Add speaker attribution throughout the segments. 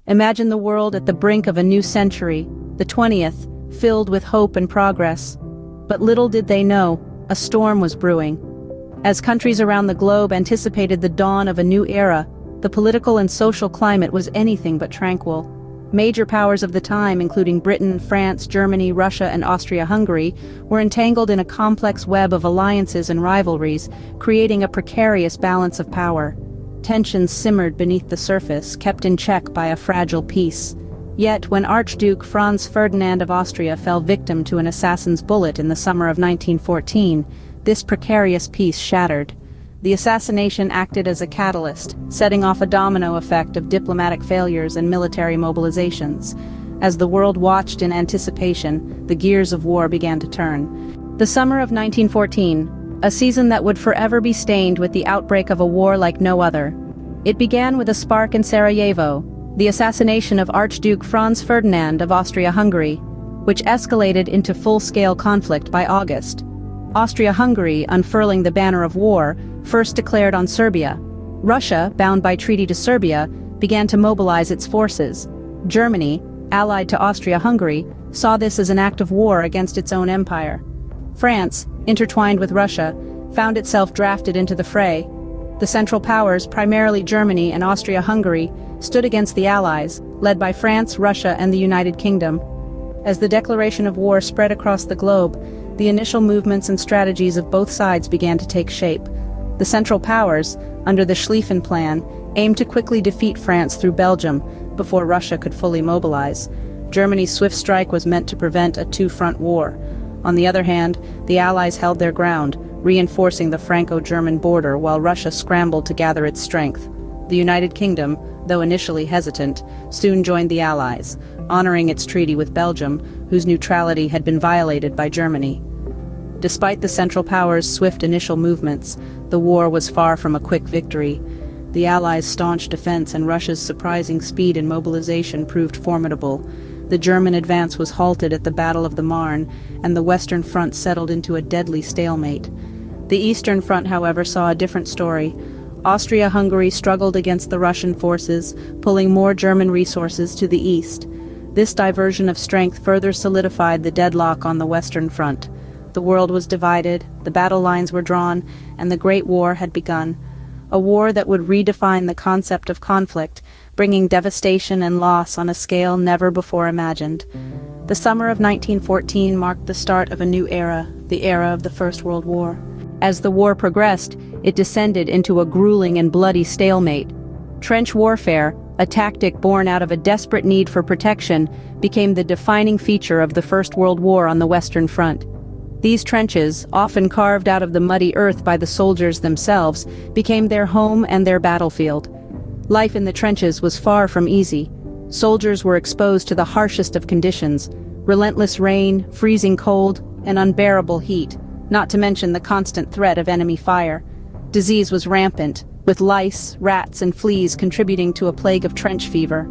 Speaker 1: Imagine the world at the brink of a new century, the 20th, filled with hope and progress. But little did they know, a storm was brewing. As countries around the globe anticipated the dawn of a new era, the political and social climate was anything but tranquil. Major powers of the time, including Britain, France, Germany, Russia, and Austria-Hungary, were entangled in a complex web of alliances and rivalries, creating a precarious balance of power. Tensions simmered beneath the surface, kept in check by a fragile peace. Yet, when Archduke Franz Ferdinand of Austria fell victim to an assassin's bullet in the summer of 1914, this precarious peace shattered. The assassination acted as a catalyst, setting off a domino effect of diplomatic failures and military mobilizations. As the world watched in anticipation, the gears of war began to turn. The summer of 1914, a season that would forever be stained with the outbreak of a war like no other. It began with a spark in Sarajevo, the assassination of Archduke Franz Ferdinand of Austria-Hungary, which escalated into full-scale conflict by August. Austria-Hungary, unfurling the banner of war, first declared on Serbia. Russia, bound by treaty to Serbia, began to mobilize its forces. Germany, allied to Austria-Hungary, saw this as an act of war against its own empire. France, intertwined with Russia, found itself drafted into the fray. The Central Powers, primarily Germany and Austria-Hungary, stood against the Allies, led by France, Russia, and the United Kingdom. As the declaration of war spread across the globe, the initial movements and strategies of both sides began to take shape. The Central Powers, under the Schlieffen Plan, aimed to quickly defeat France through Belgium before Russia could fully mobilize. Germany's swift strike was meant to prevent a two-front war. On the other hand, the Allies held their ground, reinforcing the Franco-German border while Russia scrambled to gather its strength. The United Kingdom, though initially hesitant, soon joined the Allies, honoring its treaty with Belgium, whose neutrality had been violated by Germany. Despite the Central Powers' swift initial movements, the war was far from a quick victory. The Allies' staunch defense and Russia's surprising speed in mobilization proved formidable. The German advance was halted at the Battle of the Marne, and the Western Front settled into a deadly stalemate. The Eastern Front, however, saw a different story. Austria-Hungary struggled against the Russian forces, pulling more German resources to the east. This diversion of strength further solidified the deadlock on the Western Front. The world was divided, the battle lines were drawn, and the Great War had begun. A war that would redefine the concept of conflict, bringing devastation and loss on a scale never before imagined. The summer of 1914 marked the start of a new era, the era of the First World War. As the war progressed, it descended into a grueling and bloody stalemate. Trench warfare, a tactic born out of a desperate need for protection, became the defining feature of the First World War on the Western Front. These trenches, often carved out of the muddy earth by the soldiers themselves, became their home and their battlefield. Life in the trenches was far from easy. Soldiers were exposed to the harshest of conditions: relentless rain, freezing cold, and unbearable heat, not to mention the constant threat of enemy fire. Disease was rampant, with lice, rats, and fleas contributing to a plague of trench fever.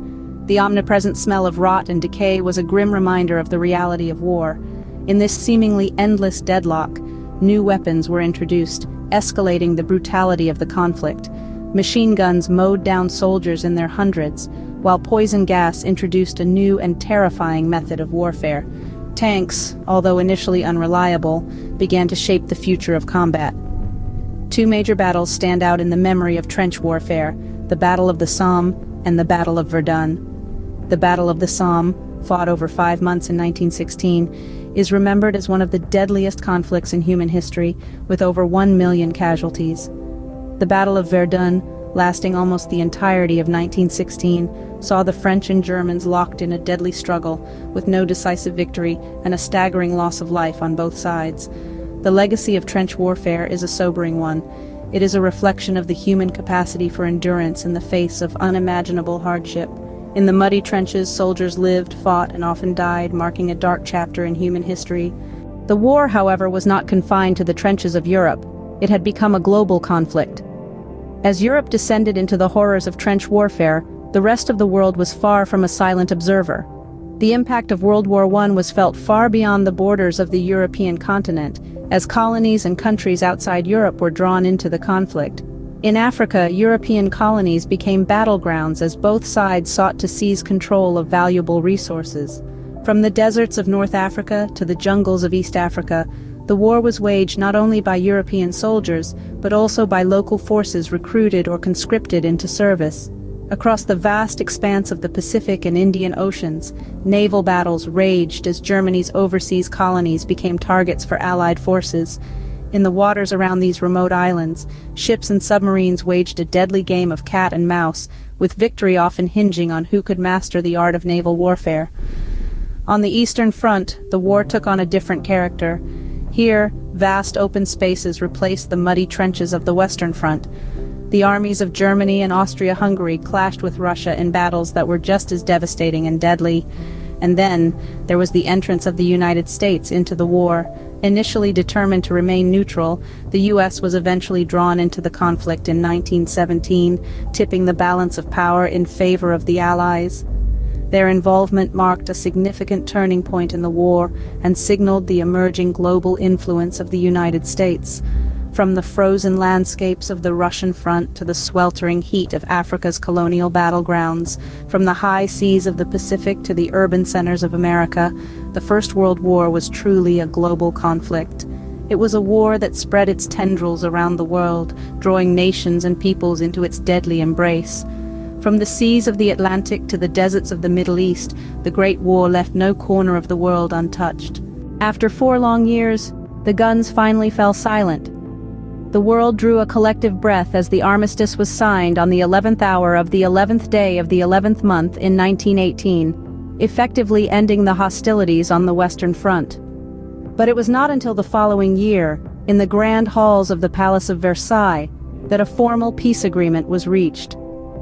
Speaker 1: The omnipresent smell of rot and decay was a grim reminder of the reality of war. In this seemingly endless deadlock, new weapons were introduced, escalating the brutality of the conflict. Machine guns mowed down soldiers in their hundreds, while poison gas introduced a new and terrifying method of warfare. Tanks, although initially unreliable, began to shape the future of combat. Two major battles stand out in the memory of trench warfare: the Battle of the Somme and the Battle of Verdun. The Battle of the Somme, fought over 5 months in 1916, is remembered as one of the deadliest conflicts in human history, with over 1 million casualties. The Battle of Verdun, lasting almost the entirety of 1916, saw the French and Germans locked in a deadly struggle, with no decisive victory and a staggering loss of life on both sides. The legacy of trench warfare is a sobering one. It is a reflection of the human capacity for endurance in the face of unimaginable hardship. In the muddy trenches, soldiers lived, fought, and often died, marking a dark chapter in human history. The war, however, was not confined to the trenches of Europe. It had become a global conflict. As Europe descended into the horrors of trench warfare, the rest of the world was far from a silent observer. The impact of World War I was felt far beyond the borders of the European continent, as colonies and countries outside Europe were drawn into the conflict. In Africa, European colonies became battlegrounds as both sides sought to seize control of valuable resources. From the deserts of North Africa to the jungles of East Africa, the war was waged not only by European soldiers, but also by local forces recruited or conscripted into service. Across the vast expanse of the Pacific and Indian Oceans, naval battles raged as Germany's overseas colonies became targets for Allied forces. In the waters around these remote islands, ships and submarines waged a deadly game of cat and mouse, with victory often hinging on who could master the art of naval warfare. On the Eastern Front, the war took on a different character. Here, vast open spaces replaced the muddy trenches of the Western Front. The armies of Germany and Austria-Hungary clashed with Russia in battles that were just as devastating and deadly. And then, there was the entrance of the United States into the war. Initially determined to remain neutral, the U.S. was eventually drawn into the conflict in 1917, tipping the balance of power in favor of the Allies. Their involvement marked a significant turning point in the war and signaled the emerging global influence of the United States. From the frozen landscapes of the Russian front to the sweltering heat of Africa's colonial battlegrounds, from the high seas of the Pacific to the urban centers of America, the First World War was truly a global conflict. It was a war that spread its tendrils around the world, drawing nations and peoples into its deadly embrace. From the seas of the Atlantic to the deserts of the Middle East, the Great War left no corner of the world untouched. After 4 long years, the guns finally fell silent. The world drew a collective breath as the armistice was signed on the 11th hour of the 11th day of the 11th month in 1918, effectively ending the hostilities on the Western Front. But it was not until the following year, in the grand halls of the Palace of Versailles, that a formal peace agreement was reached.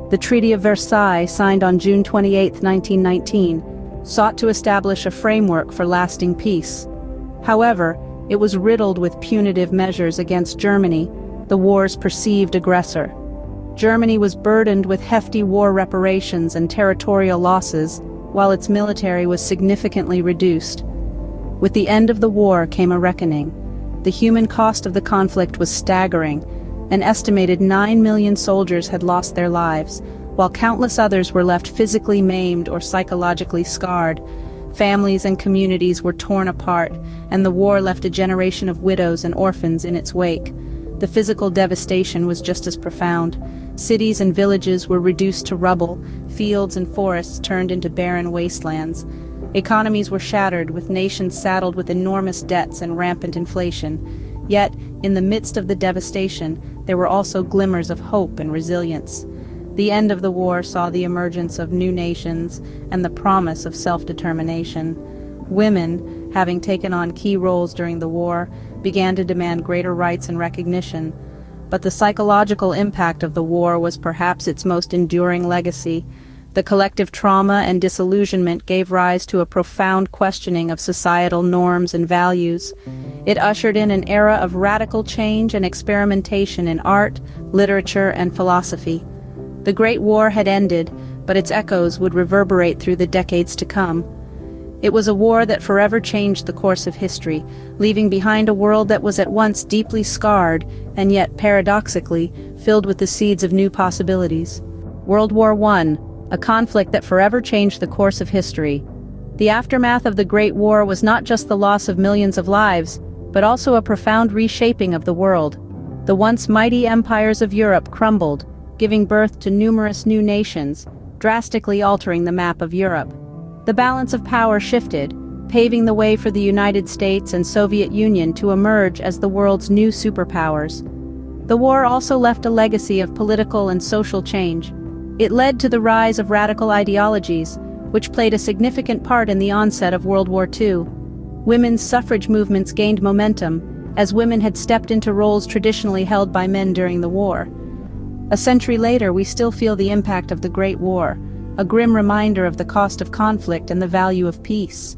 Speaker 1: The Treaty of Versailles, signed on June 28, 1919, sought to establish a framework for lasting peace. However, it was riddled with punitive measures against Germany, the war's perceived aggressor. Germany was burdened with hefty war reparations and territorial losses, while its military was significantly reduced. With the end of the war came a reckoning. The human cost of the conflict was staggering. An estimated 9 million soldiers had lost their lives, while countless others were left physically maimed or psychologically scarred. Families and communities were torn apart, and the war left a generation of widows and orphans in its wake. The physical devastation was just as profound. Cities and villages were reduced to rubble, fields and forests turned into barren wastelands. Economies were shattered, with nations saddled with enormous debts and rampant inflation. Yet, in the midst of the devastation, there were also glimmers of hope and resilience. The end of the war saw the emergence of new nations and the promise of self-determination. Women, having taken on key roles during the war, began to demand greater rights and recognition. But the psychological impact of the war was perhaps its most enduring legacy. The collective trauma and disillusionment gave rise to a profound questioning of societal norms and values. It ushered in an era of radical change and experimentation in art, literature, and philosophy. The Great War had ended, but its echoes would reverberate through the decades to come. It was a war that forever changed the course of history, leaving behind a world that was at once deeply scarred and yet, paradoxically, filled with the seeds of new possibilities. World War I, a conflict that forever changed the course of history. The aftermath of the Great War was not just the loss of millions of lives, but also a profound reshaping of the world. The once mighty empires of Europe crumbled, giving birth to numerous new nations, drastically altering the map of Europe. The balance of power shifted, paving the way for the United States and Soviet Union to emerge as the world's new superpowers. The war also left a legacy of political and social change. It led to the rise of radical ideologies, which played a significant part in the onset of World War II. Women's suffrage movements gained momentum, as women had stepped into roles traditionally held by men during the war. A century later, we still feel the impact of the Great War, a grim reminder of the cost of conflict and the value of peace.